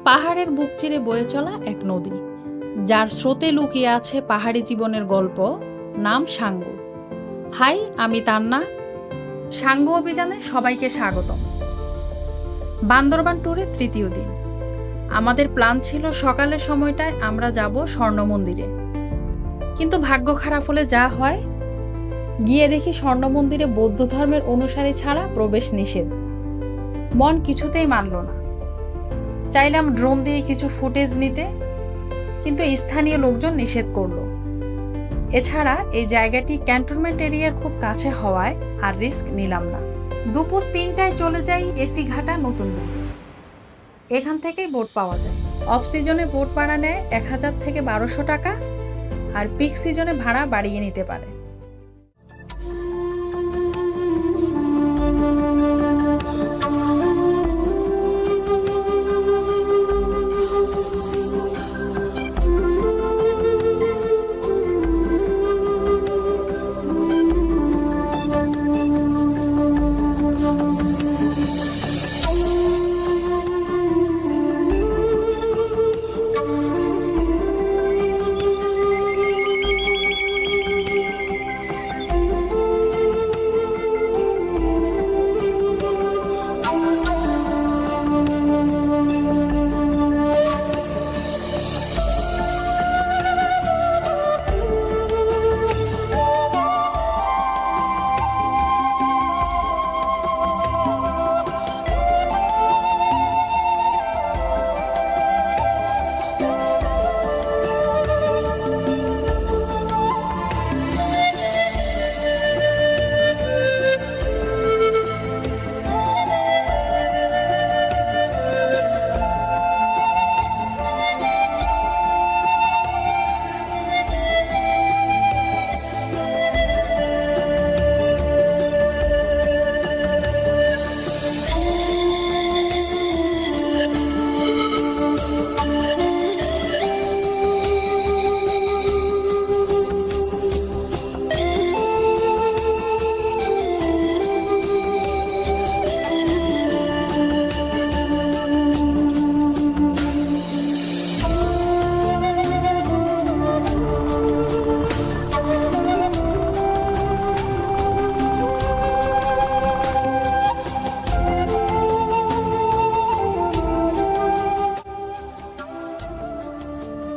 পাহাড়ের বুক চিরে বয়ে চলা এক নদী, যার স্রোতে লুকিয়ে আছে পাহাড়ি জীবনের গল্প। নাম সাঙ্গু। হাই, আমি তান্না। সাঙ্গু অভিযানে সবাইকে স্বাগতম। বান্দরবান ট্যুরের তৃতীয় দিন। আমাদের প্ল্যান ছিল সকালের সময়টায় আমরা যাব স্বর্ণ মন্দিরে, কিন্তু ভাগ্য খারাপ হলে যা হয়, গিয়ে দেখি স্বর্ণ মন্দিরে বৌদ্ধ ধর্মের অনুসারী ছাড়া প্রবেশ নিষেধ। মন কিছুতেই মানল না। চাইলাম ড্রোন দিয়ে কিছু ফুটেজ নিতে, কিন্তু স্থানীয় লোকজন নিষেধ করলো। এছাড়া এই জায়গাটি ক্যান্টনমেন্ট এরিয়ার খুব কাছে হওয়ায় আর রিস্ক নিলাম না। দুপুর 3টায় চলে যাই এসি ঘাটা নতুন ব্রিজ। এখান থেকেই বোট পাওয়া যায়। অফ সিজনে বোট ভাড়া নেয় 1000 থেকে 1200 টাকা, আর পিক সিজনে ভাড়া বাড়িয়ে নিতে পারে।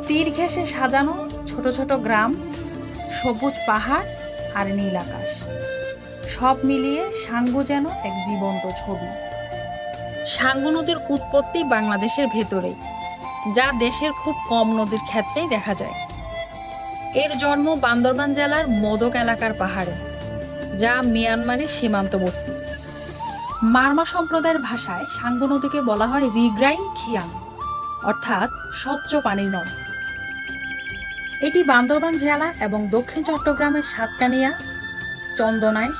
তীর ঘেঁষে সাজানো ছোট ছোট গ্রাম, সবুজ পাহাড় আর নীল আকাশ, সব মিলিয়ে সাঙ্গু যেন এক জীবন্ত ছবি। সাঙ্গু নদীর উৎপত্তি বাংলাদেশের ভেতরেই, যা দেশের খুব কম নদীর ক্ষেত্রেই দেখা যায়। এর জন্ম বান্দরবান জেলার মোদক এলাকার পাহাড়ে, যা মিয়ানমারের সীমান্তবর্তী। মারমা সম্প্রদায়ের ভাষায় সাঙ্গু নদীকে বলা হয় রিগ্রাইন খিয়াং, অর্থাৎ স্বচ্ছ পানির নদ। এটি বান্দরবান জেলা এবং দক্ষিণ চট্টগ্রামের সাতকানিয়া, চন্দনাইশ,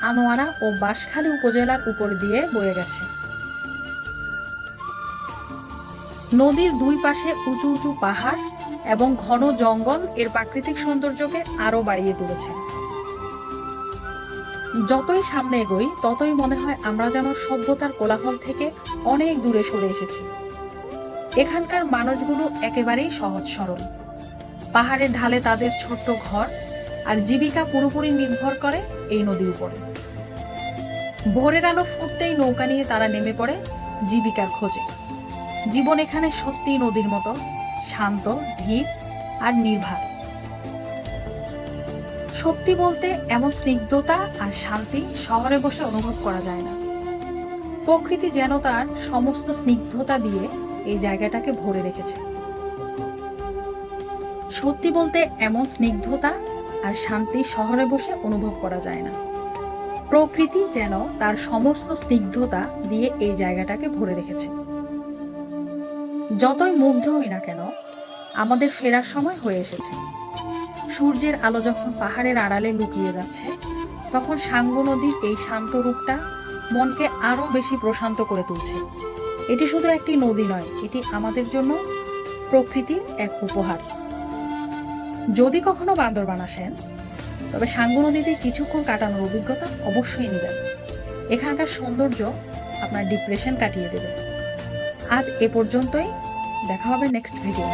আনোয়ারা ও বাঁশখালী উপজেলার উপর দিয়ে বয়ে গেছে। নদীর দুই পাশে উঁচু উঁচু পাহাড় এবং ঘন জঙ্গল এর প্রাকৃতিক সৌন্দর্যকে আরো বাড়িয়ে তুলেছে। যতই সামনে এগোই, ততই মনে হয় আমরা যেন সভ্যতার কোলাহল থেকে অনেক দূরে সরে এসেছি। এখানকার মানুষগুলো একেবারেই সহজ সরল। পাহাড়ের ঢালে তাদের ছোট্ট ঘর আর জীবিকা পুরোপুরি নির্ভর করে এই নদীর উপরে। ভোরের আলো ফুটতেই নৌকা নিয়ে তারা নেমে পড়ে জীবিকার খোঁজে। জীবন এখানে সত্যিই নদীর মতো শান্ত, ধীর আর নির্ভার। সত্যি বলতে এমন স্নিগ্ধতা আর শান্তি শহরে বসে অনুভব করা যায় না। প্রকৃতি যেন তার সমস্ত স্নিগ্ধতা দিয়ে এই জায়গাটাকে ভরে রেখেছে। সত্যি বলতে এমন স্নিগ্ধতা আর শান্তি শহরে বসে অনুভব করা যায় না। প্রকৃতি যেন তার সমস্ত স্নিগ্ধতা দিয়ে এই জায়গাটাকে ভরে রেখেছে। যতই মুগ্ধ হই না কেন, আমাদের ফেরার সময় হয়ে এসেছে। সূর্যের আলো যখন পাহাড়ের আড়ালে লুকিয়ে যাচ্ছে, তখন সাঙ্গু নদীর এই শান্ত রূপটা মনকে আরো বেশি প্রশান্ত করে তুলছে। এটি শুধু একটি নদী নয়, এটি আমাদের জন্য প্রকৃতির এক উপহার। যদি কখনো বান্দরবান আসেন, তবে সাঙ্গু নদীতে কিছুক্ষণ কাটানোর অভিজ্ঞতা অবশ্যই নেবেন। এখানকার সৌন্দর্য আপনার ডিপ্রেশন কাটিয়ে দেবে। আজ এ পর্যন্তই, দেখা হবে নেক্সট ভিডিও।